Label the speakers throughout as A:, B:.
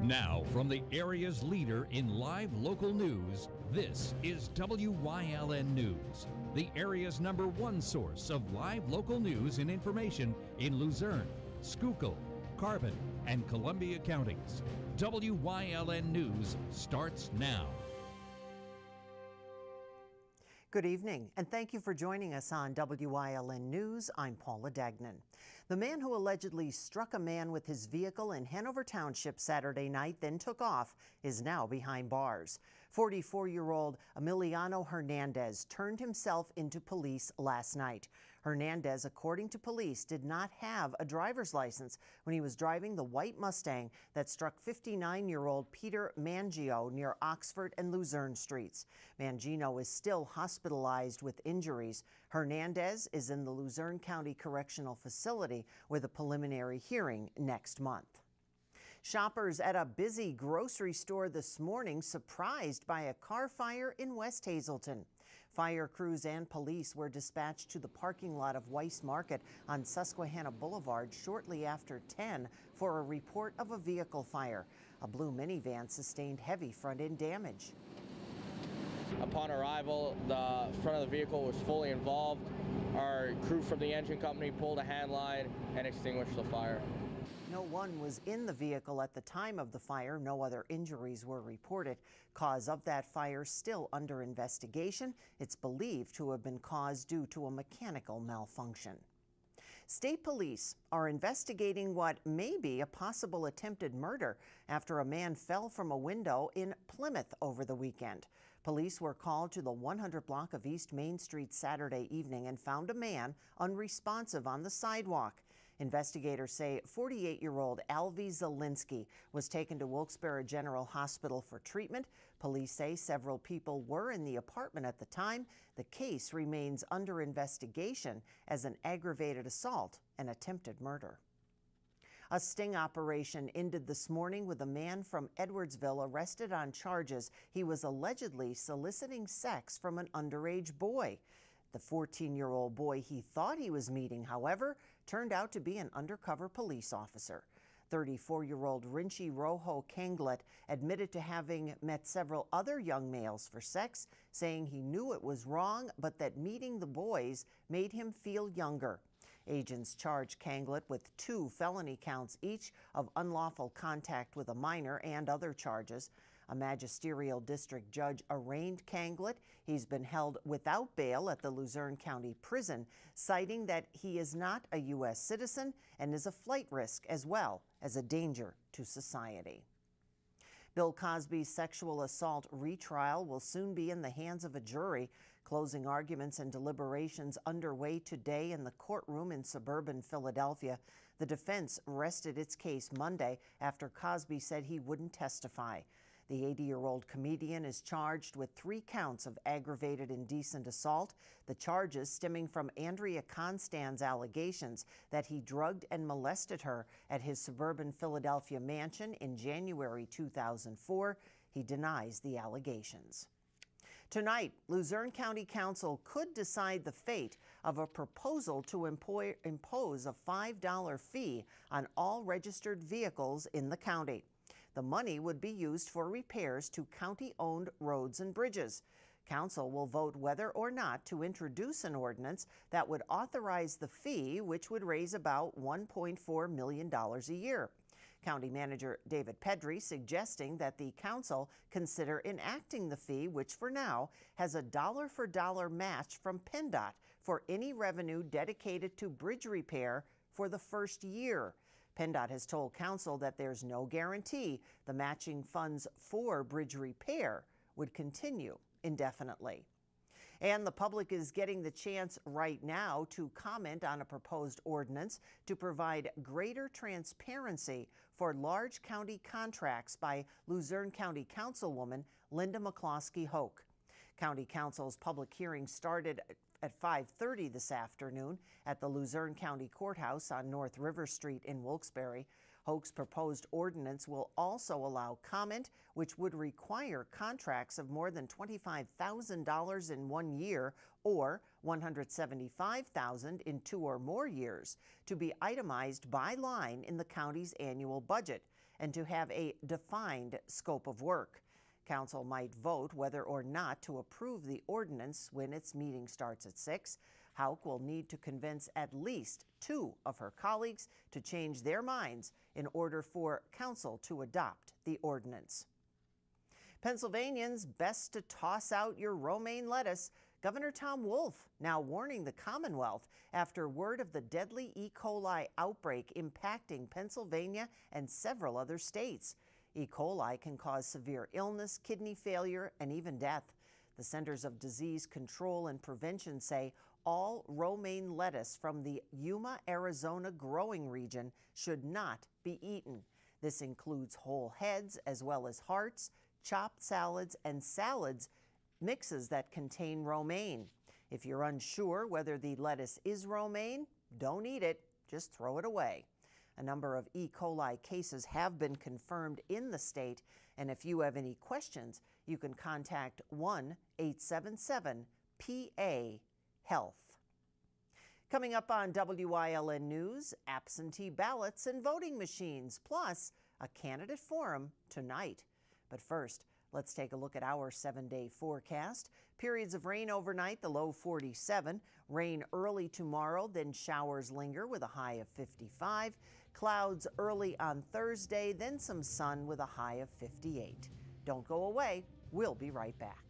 A: Now, from the area's leader in live local news, this is Wyln News, the area's #1 source of live local news and information in Luzerne, Schuylkill, Carbon, and Columbia counties. Wyln News starts now.
B: Good evening, and thank you for joining us on Wyln News. I'm Paula Dagnan. The man who allegedly struck a man with his vehicle in Hanover Township Saturday night, then took off, is now behind bars. 44-year-old Emiliano Hernandez turned himself into police last night. Hernandez, according to police, did not have a driver's license when he was driving the white Mustang that struck 59-year-old Peter Mangino near Oxford and Luzerne Streets. Mangino is still hospitalized with injuries. Hernandez is in the Luzerne County Correctional Facility with a preliminary hearing next month. Shoppers at a busy grocery store this morning surprised by a car fire in West Hazelton. Fire crews and police were dispatched to the parking lot of Weiss Market on Susquehanna Boulevard shortly after 10 for a report of a vehicle fire. A blue minivan sustained heavy front-end damage.
C: Upon arrival, the front of the vehicle was fully involved. Our crew from the engine company pulled a hand line and extinguished the fire.
B: No one was in the vehicle at the time of the fire. No other injuries were reported. Cause of that fire still under investigation. It's believed to have been caused due to a mechanical malfunction. State police are investigating what may be a possible attempted murder after a man fell from a window in Plymouth over the weekend. Police were called to the 100 block of East Main Street Saturday evening and found a man unresponsive on the sidewalk. Investigators say 48-year-old Alvy Zielinski was taken to Wilkes-Barre General Hospital for treatment. Police say several people were in the apartment at the time. The case remains under investigation as an aggravated assault and attempted murder. A sting operation ended this morning with a man from Edwardsville arrested on charges he was allegedly soliciting sex from an underage boy. The 14-year-old boy he thought he was meeting, however, turned out to be an undercover police officer. 34-year-old Rinchi Rojo Kanglet admitted to having met several other young males for sex, saying he knew it was wrong, but that meeting the boys made him feel younger. Agents charged Kanglet with 2 felony counts each of unlawful contact with a minor and other charges. A magisterial district judge arraigned Kanglet. He's been held without bail at the Luzerne County Prison, citing that he is not a U.S. citizen and is a flight risk as well as a danger to society. Bill Cosby's sexual assault retrial will soon be in the hands of a jury. Closing arguments and deliberations underway today in the courtroom in suburban Philadelphia. The defense rested its case Monday after Cosby said he wouldn't testify. The 80-year-old comedian is charged with 3 counts of aggravated indecent assault, the charges stemming from Andrea Constan's allegations that he drugged and molested her at his suburban Philadelphia mansion in January 2004. He denies the allegations. Tonight, Luzerne County Council could decide the fate of a proposal to impose a $5 fee on all registered vehicles in the county. The money would be used for repairs to county-owned roads and bridges. Council will vote whether or not to introduce an ordinance that would authorize the fee, which would raise about $1.4 million a year. County Manager David Pedri suggesting that the council consider enacting the fee, which for now has a dollar-for-dollar match from PennDOT for any revenue dedicated to bridge repair for the first year. PennDOT has told Council that there's no guarantee the matching funds for bridge repair would continue indefinitely. And the public is getting the chance right now to comment on a proposed ordinance to provide greater transparency for large county contracts by Luzerne County Councilwoman Linda McCloskey-Hoke. County Council's public hearing started at 5:30 this afternoon at the Luzerne County Courthouse on North River Street in Wilkes-Barre. Hoke's proposed ordinance will also allow comment, which would require contracts of more than $25,000 in 1 year or $175,000 in 2 or more years to be itemized by line in the county's annual budget, and to have a defined scope of work. Council might vote whether or not to approve the ordinance when its meeting starts at 6. Houck will need to convince at least 2 of her colleagues to change their minds in order for Council to adopt the ordinance. Pennsylvanians, best to toss out your romaine lettuce. Governor Tom Wolf now warning the Commonwealth after word of the deadly E. coli outbreak impacting Pennsylvania and several other states. E. coli can cause severe illness, kidney failure, and even death. The Centers of Disease Control and Prevention say all romaine lettuce from the Yuma, Arizona growing region should not be eaten. This includes whole heads as well as hearts, chopped salads, and salads mixes that contain romaine. If you're unsure whether the lettuce is romaine, don't eat it, just throw it away. A number of E. coli cases have been confirmed in the state, and if you have any questions, you can contact 1-877-PA-HEALTH. Coming up on WYLN News, absentee ballots and voting machines, plus a candidate forum tonight. But first, let's take a look at our 7-day forecast. Periods of rain overnight, the low 47. Rain early tomorrow, then showers linger with a high of 55. Clouds early on Thursday, then some sun with a high of 58. Don't go away. We'll be right back.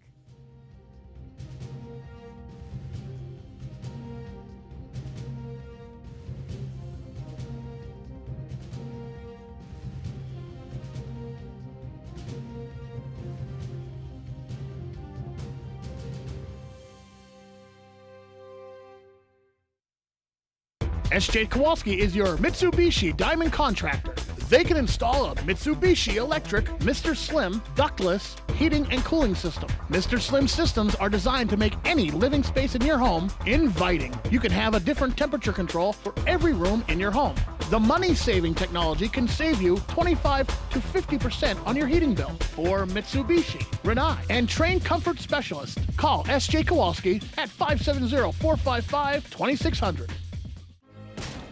D: S.J. Kowalski is your Mitsubishi Diamond contractor. They can install a Mitsubishi electric Mr. Slim ductless heating and cooling system. Mr. Slim systems are designed to make any living space in your home inviting. You can have a different temperature control for every room in your home. The money-saving technology can save you 25 to 50% on your heating bill. For Mitsubishi, Renai, and trained comfort specialists, call S.J. Kowalski at 570-455-2600.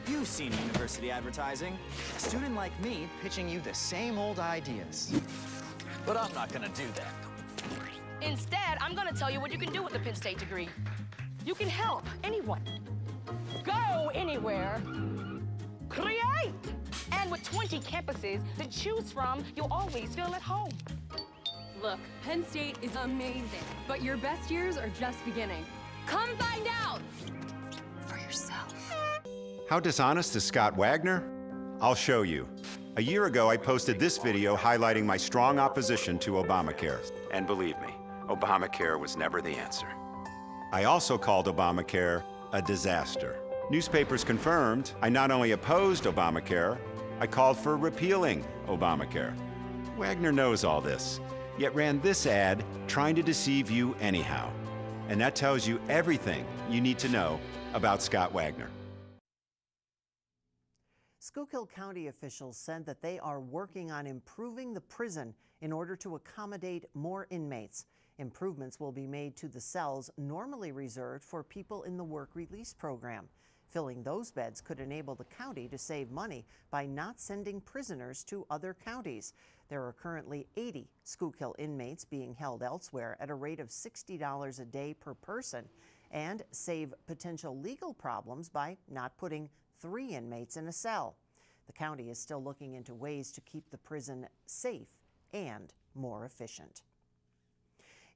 E: You've seen university advertising. A student like me pitching you the same old ideas.
F: But I'm not gonna do that.
G: Instead, I'm gonna tell you what you can do with a Penn State degree. You can help anyone. Go anywhere. Create! And with 20 campuses to choose from, you'll always feel at home.
H: Look, Penn State is amazing, but your best years are just beginning. Come find out for yourself.
I: How dishonest is Scott Wagner? I'll show you. A year ago, I posted this video highlighting my strong opposition to Obamacare. And believe me, Obamacare was never the answer. I also called Obamacare a disaster. Newspapers confirmed I not only opposed Obamacare, I called for repealing Obamacare. Wagner knows all this, yet ran this ad trying to deceive you anyhow. And that tells you everything you need to know about Scott Wagner.
B: Schuylkill County officials said that they are working on improving the prison in order to accommodate more inmates. Improvements will be made to the cells normally reserved for people in the work release program. Filling those beds could enable the county to save money by not sending prisoners to other counties. There are currently 80 Schuylkill inmates being held elsewhere at a rate of $60 a day per person, and save potential legal problems by not putting 3 inmates in a cell. The county is still looking into ways to keep the prison safe and more efficient.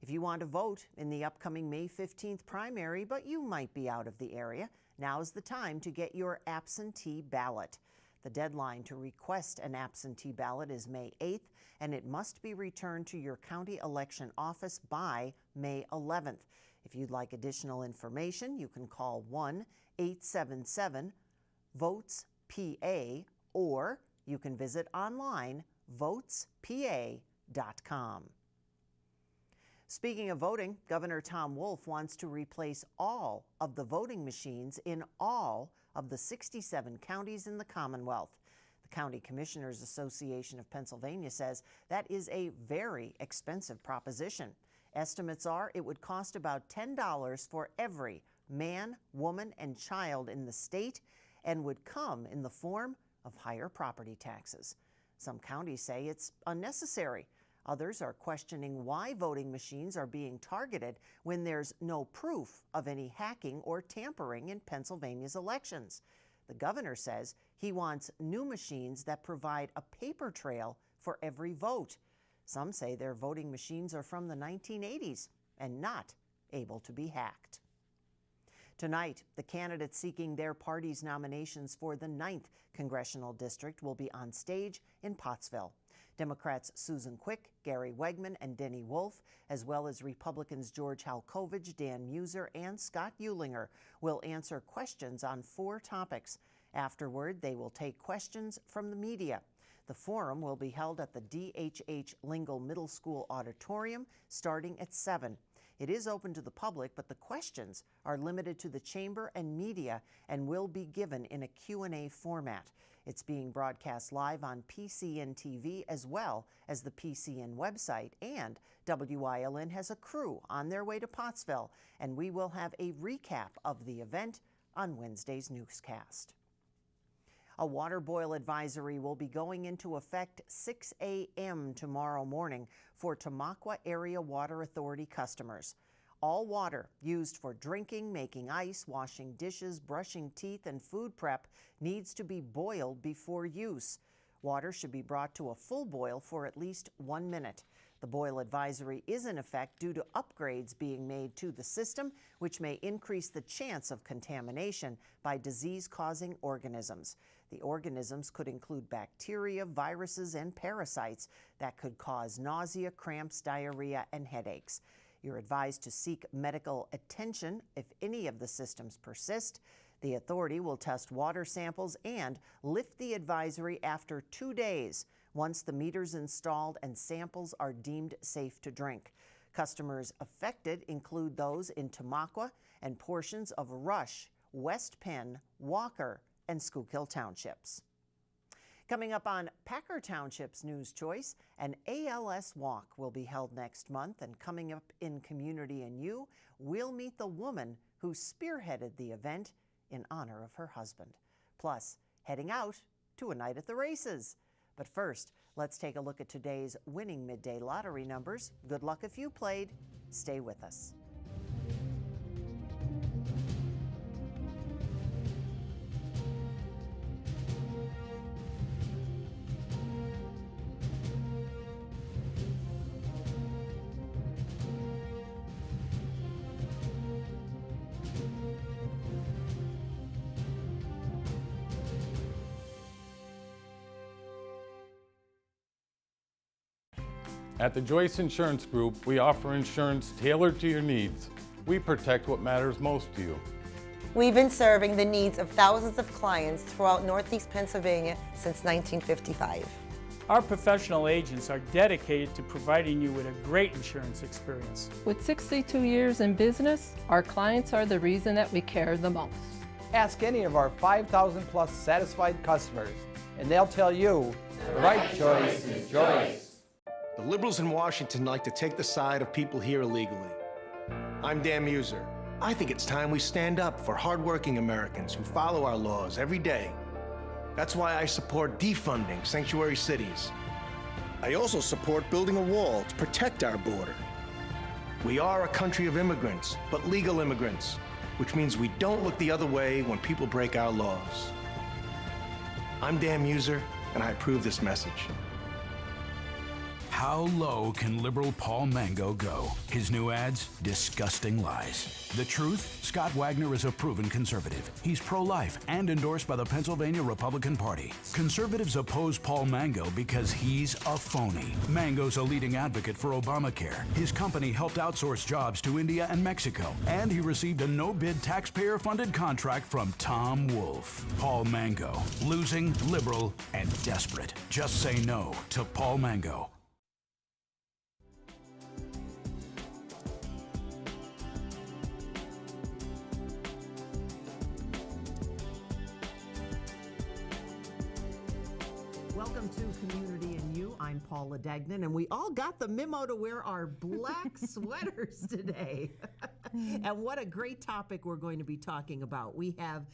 B: If you want to vote in the upcoming May 15th primary, but you might be out of the area, now's the time to get your absentee ballot. The deadline to request an absentee ballot is May 8th, and it must be returned to your county election office by May 11th. If you'd like additional information, you can call 1-877-VOTES-PA, or you can visit online votespa.com. Speaking of voting, Governor Tom Wolf wants to replace all of the voting machines in all of the 67 counties in the Commonwealth. The County Commissioners Association of Pennsylvania says that is a very expensive proposition. Estimates are it would cost about $10 for every man, woman, and child in the state, and would come in the form of higher property taxes. Some counties say it's unnecessary. Others are questioning why voting machines are being targeted when there's no proof of any hacking or tampering in Pennsylvania's elections. The governor says he wants new machines that provide a paper trail for every vote. Some say their voting machines are from the 1980s and not able to be hacked. Tonight, the candidates seeking their party's nominations for the 9th Congressional District will be on stage in Pottsville. Democrats Susan Quick, Gary Wegman, and Denny Wolf, as well as Republicans George Halkovich, Dan Muser, and Scott Ulinger, will answer questions on 4 topics. Afterward, they will take questions from the media. The forum will be held at the DHH Lingle Middle School Auditorium starting at 7. It is open to the public, but the questions are limited to the chamber and media and will be given in a Q&A format. It's being broadcast live on PCN TV as well as the PCN website, and Wyln has a crew on their way to Pottsville, and we will have a recap of the event on Wednesday's newscast. A water boil advisory will be going into effect 6 a.m. tomorrow morning for Tamaqua Area Water Authority customers. All water used for drinking, making ice, washing dishes, brushing teeth, and food prep needs to be boiled before use. Water should be brought to a full boil for at least 1 minute. The boil advisory is in effect due to upgrades being made to the system, which may increase the chance of contamination by disease-causing organisms. The organisms could include bacteria, viruses, and parasites that could cause nausea, cramps, diarrhea, and headaches. You're advised to seek medical attention if any of the symptoms persist. The authority will test water samples and lift the advisory after 2 days once the meter's installed and samples are deemed safe to drink. Customers affected include those in Tamaqua and portions of Rush, West Penn, Walker, and Schuylkill Townships. Coming up on Packer Township's News Choice, an ALS walk will be held next month, and coming up in Community and You, we'll meet the woman who spearheaded the event in honor of her husband. Plus, heading out to a night at the races. But first, let's take a look at today's winning midday lottery numbers. Good luck if you played. Stay with us.
J: At the Joyce Insurance Group, we offer insurance tailored to your needs. We protect what matters most to you.
K: We've been serving the needs of thousands of clients throughout Northeast Pennsylvania since 1955.
L: Our professional agents are dedicated to providing you with a great insurance experience.
M: With 62 years in business, our clients are the reason that we care the most.
N: Ask any of our 5,000 plus satisfied customers, and they'll tell you the right choice is Joyce.
O: The liberals in Washington like to take the side of people here illegally. I'm Dan Muser. I think it's time we stand up for hardworking Americans who follow our laws every day. That's why I support defunding sanctuary cities. I also support building a wall to protect our border. We are a country of immigrants, but legal immigrants, which means we don't look the other way when people break our laws. I'm Dan Muser, and I approve this message.
P: How low can liberal Paul Mango go? His new ads? Disgusting lies. The truth? Scott Wagner is a proven conservative. He's pro-life and endorsed by the Pennsylvania Republican Party. Conservatives oppose Paul Mango because he's a phony. Mango's a leading advocate for Obamacare. His company helped outsource jobs to India and Mexico, and he received a no-bid taxpayer-funded contract from Tom Wolf. Paul Mango. Losing, liberal, and desperate. Just say no to Paul Mango.
B: Welcome to Community and You. I'm Paula Degnan, and we all got the memo to wear our black sweaters today. And what a great topic we're going to be talking about. We have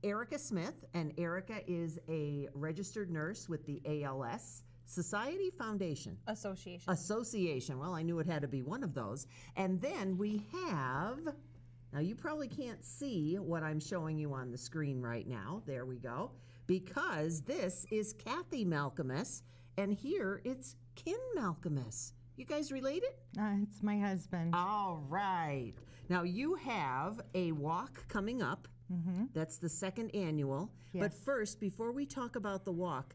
B: Erica Smith, and Erica is a registered nurse with the ALS Society, Foundation?
Q: Association.
B: Association. Well, I knew it had to be one of those. And then we have, now you probably can't see what I'm showing you on the screen right now. There we go. Because this is Kathy Malcolmus, and here it's Ken Malcolmus. You guys related?
R: It's my husband.
B: All right. Now you have a walk coming up. That's the second annual.
R: Yes.
B: But first, before we talk about the walk,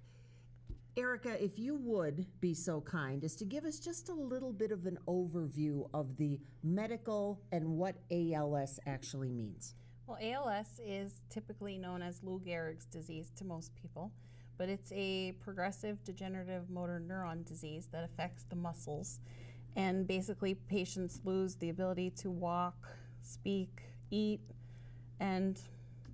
B: Erica, if you would be so kind as to give us just a little bit of an overview of the medical and what ALS actually means.
Q: Well, ALS is typically known as Lou Gehrig's disease to most people, but it's a progressive degenerative motor neuron disease that affects the muscles. And basically, patients lose the ability to walk, speak, eat, and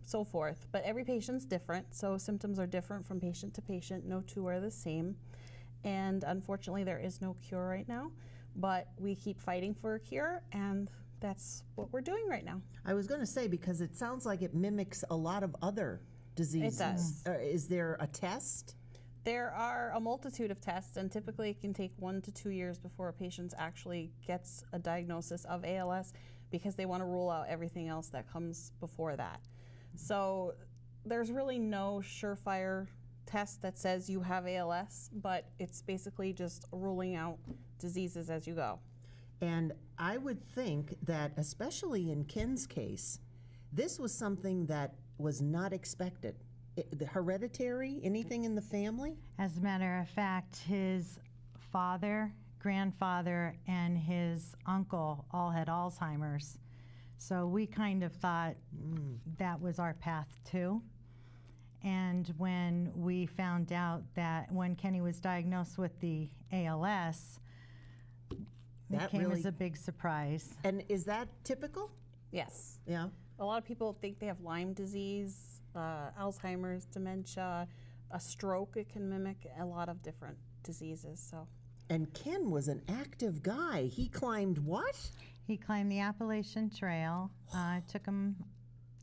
Q: so forth. But every patient's different, so symptoms are different from patient to patient. No two are the same. And unfortunately, there is no cure right now, but we keep fighting for a cure, and that's what we're doing right now.
B: I was going to say, because it sounds like it mimics a lot of other diseases.
Q: It does.
B: Is there a test?
Q: There are a multitude of tests, and typically it can take 1 to 2 years before a patient actually gets a diagnosis of ALS, because they want to rule out everything else that comes before that. So there's really no surefire test that says you have ALS, but it's basically just ruling out diseases as you go.
B: And I would think that, especially in Ken's case, this was something that was not expected. The hereditary, anything in the family?
R: As a matter of fact, his father, grandfather, and his uncle all had Alzheimer's. So we kind of thought that was our path too. And when we found out that when Kenny was diagnosed with the ALS, it came as a big surprise.
B: And is that typical?
Q: Yes.
B: Yeah.
Q: A lot of people think they have Lyme disease, Alzheimer's, dementia, a stroke. It can mimic a lot of different diseases. So.
B: And Ken was an active guy. He climbed what?
R: He climbed the Appalachian Trail. It took him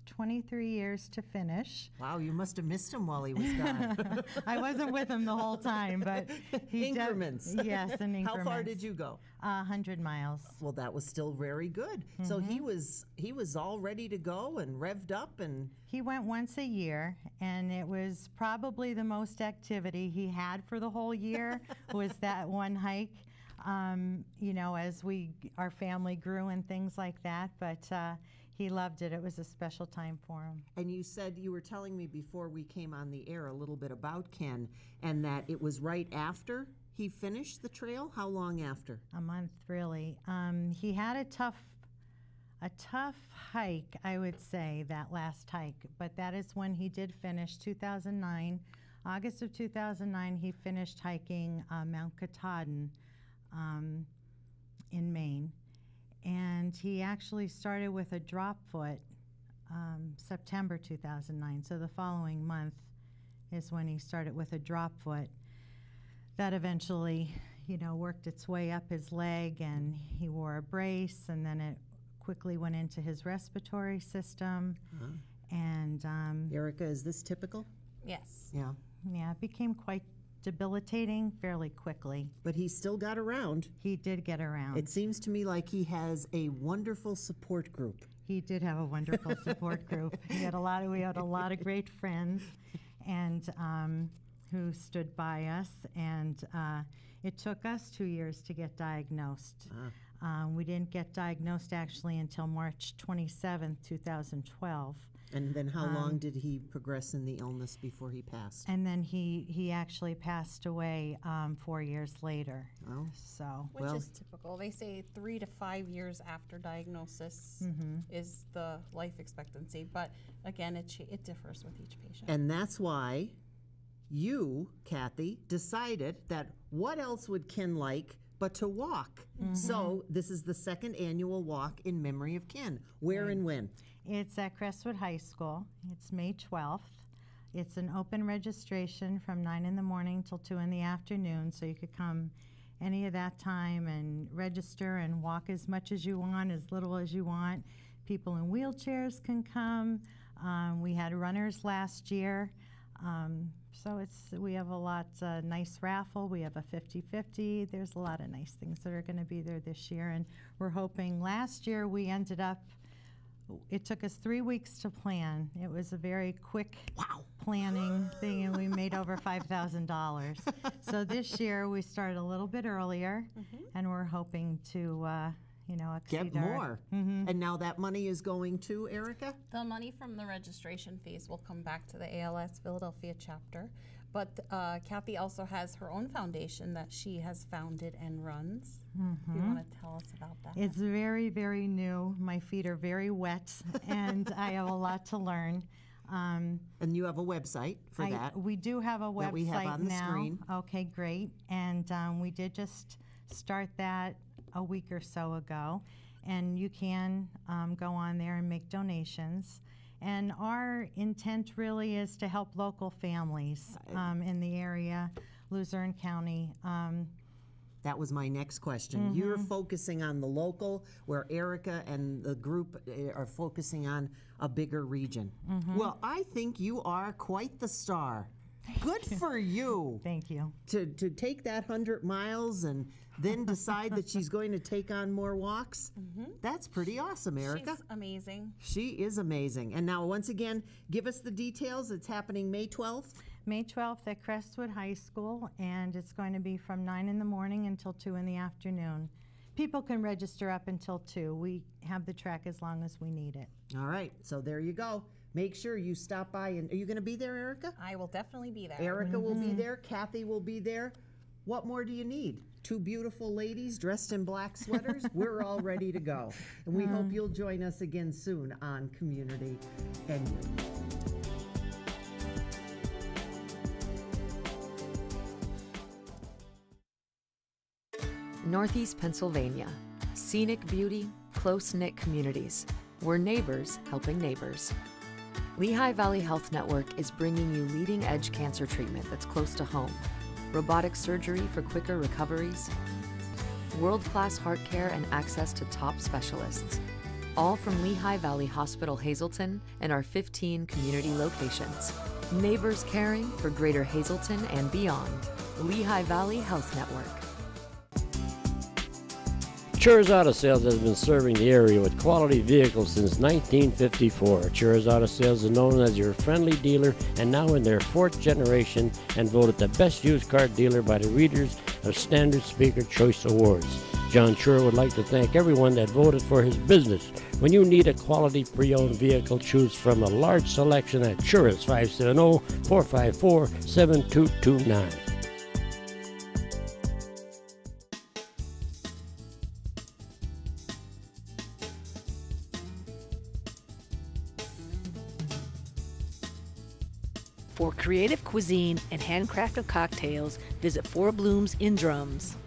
R: 23 years to finish.
B: Wow, you must have missed him while he was gone.
R: I wasn't with him the whole time, but he
B: increments.
R: Yes, in increments.
B: How far did you go?
R: 100 miles.
B: Well, that was still very good. So he was all ready to go and revved up, and
R: he went once a year, and it was probably the most activity he had for the whole year was that one hike. You know, as our family grew and things like that, but he loved it. It was a special time for him.
B: And you said, you were telling me before we came on the air a little bit about Ken, and that it was right after he finished the trail? How long after?
R: A month, really. He had a tough hike, I would say, that last hike, but that is when he did finish. 2009, August of 2009, he finished hiking Mount Katahdin in Maine, and he actually started with a drop foot September 2009, so the following month is when he started with a drop foot that eventually, you know, worked its way up his leg, and he wore a brace, and then it quickly went into his respiratory system. And
B: Erica, is this typical?
Q: Yes.
B: Yeah.
R: Yeah, it became quite debilitating fairly quickly.
B: But he still got around.
R: He did get around.
B: It seems to me like he has a wonderful support group.
R: He did have a wonderful support group. We had a lot of great friends, and who stood by us. And it took us 2 years to get diagnosed. We didn't get diagnosed actually until March 27th, 2012.
B: And then how long did he progress in the illness before he passed?
R: And then he actually passed away 4 years later.
B: Oh.
R: So.
Q: Which is typical. They say 3 to 5 years after diagnosis is the life expectancy. But again, it differs with each patient.
B: And that's why you, Kathy, decided that what else would Ken like but to walk? So this is the second annual walk in memory of Ken. Where and when?
R: It's at Crestwood High School. It's May 12th. It's an open registration from 9 in the morning till 2 in the afternoon, so you could come any of that time and register and walk as much as you want, as little as you want. People in wheelchairs can come. We had runners last year. So we have a lot, nice raffle. We have a 50-50. There's a lot of nice things that are going to be there this year. And we're hoping, last year we ended up, it took us 3 weeks to plan. It was a very quick planning thing, and we made over $5,000. So this year we started a little bit earlier, and we're hoping to, exceed
B: Get more. And now that money is going to Erica?
Q: The money from the registration fees will come back to the ALS Philadelphia chapter. But Kathy also has her own foundation that she has founded and runs. Do you want to tell us about that?
R: It's very, very new. My feet are very wet, and I have a lot to learn.
B: And you have a website for that?
R: We do have a website
B: that we have on the
R: now.
B: screen.
R: Okay, great. And we did just start that a week or so ago. And you can go on there and make donations. And our intent really is to help local families in the area, Luzerne County.
B: That was my next question. You're focusing on the local, where Erica and the group are focusing on a bigger region. Well, I think you are quite the star. Good for you.
R: Thank you.
B: To take that 100 miles and then decide that she's going to take on more walks. That's pretty awesome, Erica.
Q: She's amazing.
B: She is amazing. And now, once again, give us the details. It's happening May 12th.
R: May 12th at Crestwood High School, and it's going to be from 9 in the morning until 2 in the afternoon. People can register up until 2. We have the track as long as we need it.
B: All right, so there you go. Make sure you stop by. And are you going to be there, Erica?
Q: I will definitely be there.
B: Erica will be there. Kathy will be there. What more do you need? 2 beautiful ladies dressed in black sweaters. We're all ready to go. And we hope you'll join us again soon on Community and You.
S: Northeast Pennsylvania. Scenic beauty, close-knit communities. We're neighbors helping neighbors. Lehigh Valley Health Network is bringing you leading-edge cancer treatment that's close to home. Robotic surgery for quicker recoveries. World-class heart care and access to top specialists. All from Lehigh Valley Hospital Hazleton and our 15 community locations. Neighbors caring for Greater Hazleton and beyond. Lehigh Valley Health Network.
T: Chur's Auto Sales has been serving the area with quality vehicles since 1954. Chur's Auto Sales is known as your friendly dealer and now in their 4th generation and voted the best used car dealer by the readers of Standard Speaker Choice Awards. John Chur would like to thank everyone that voted for his business. When you need a quality pre-owned vehicle, choose from a large selection at Chur's 570-454-7229.
U: For creative cuisine and handcrafted cocktails, visit Four Blooms in Drums.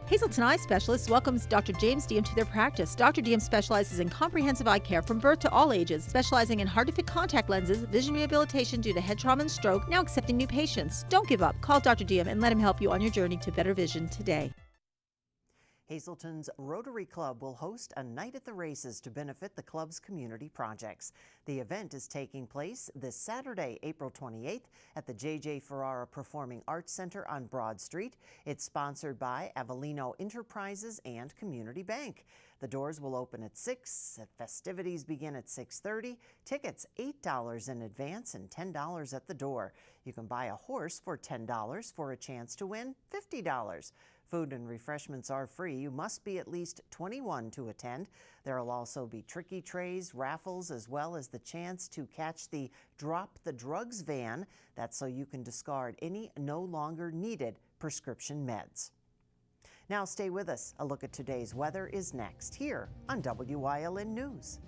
V: Hazleton Eye Specialists welcomes Dr. James Diem to their practice. Dr. Diem specializes in comprehensive eye care from birth to all ages, specializing in hard-to-fit contact lenses, vision rehabilitation due to head trauma and stroke, now accepting new patients. Don't give up. Call Dr. Diem and let him help you on your journey to better vision today.
B: Hazleton's Rotary Club will host a night at the races to benefit the club's community projects. The event is taking place this Saturday, April 28th at the J.J. Ferrara Performing Arts Center on Broad Street. It's sponsored by Avellino Enterprises and Community Bank. The doors will open at 6. The festivities begin at 6:30. Tickets $8 in advance and $10 at the door. You can buy a horse for $10 for a chance to win $50. Food and refreshments are free. You must be at least 21 to attend. There will also be tricky trays, raffles, as well as the chance to catch the Drop the Drugs van. That's so you can discard any no longer needed prescription meds. Now stay with us. A look at today's weather is next here on WYLN News.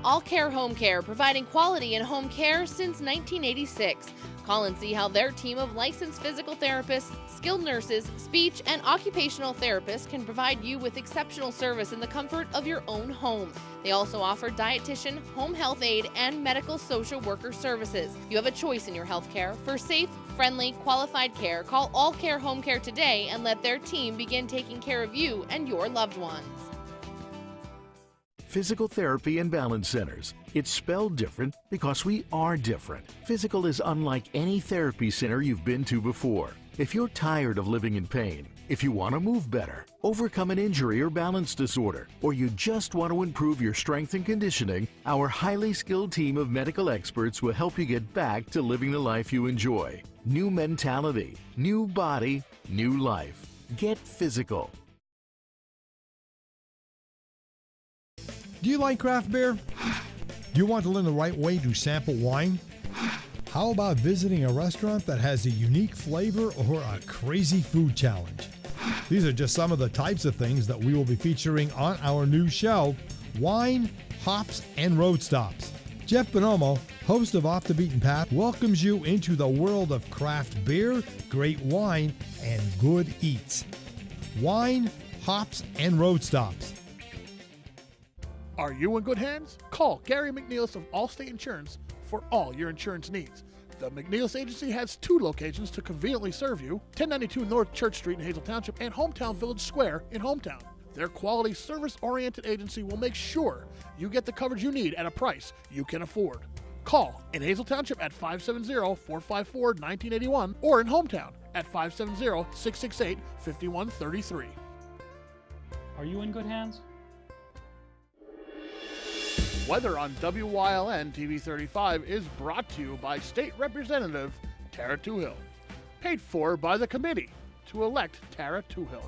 W: All Care Home Care, providing quality in home care since 1986. Call and see how their team of licensed physical therapists, skilled nurses, speech, and occupational therapists can provide you with exceptional service in the comfort of your own home. They also offer dietitian, home health aide, and medical social worker services. You have a choice in your health care. For safe, friendly, qualified care, call All Care Home Care today and let their team begin taking care of you and your loved ones.
A: Physical Therapy and Balance Centers. It's spelled different because we are different. Physical is unlike any therapy center you've been to before. If you're tired of living in pain, if you want to move better, overcome an injury or balance disorder, or you just want to improve your strength and conditioning, our highly skilled team of medical experts will help you get back to living the life you enjoy. New mentality, new body, new life. Get physical.
C: Do you like craft beer? Do you want to learn the right way to sample wine? How about visiting a restaurant that has a unique flavor or a crazy food challenge? These are just some of the types of things that we will be featuring on our new show, Wine, Hops, and Road Stops. Jeff Bonomo, host of Off the Beaten Path, welcomes you into the world of craft beer, great wine, and good eats. Wine, Hops, and Road Stops.
D: Are you in good hands? Call Gary McNeilis of Allstate Insurance for all your insurance needs. The McNeilis Agency has 2 locations to conveniently serve you, 1092 North Church Street in Hazel Township and Hometown Village Square in Hometown. Their quality, service-oriented agency will make sure you get the coverage you need at a price you can afford. Call in Hazel Township at 570-454-1981 or in Hometown at 570-668-5133.
L: Are you in good hands?
D: Weather on WYLN TV 35 is brought to you by State Representative Tara Toohill. Paid for by the committee to elect Tara Toohill.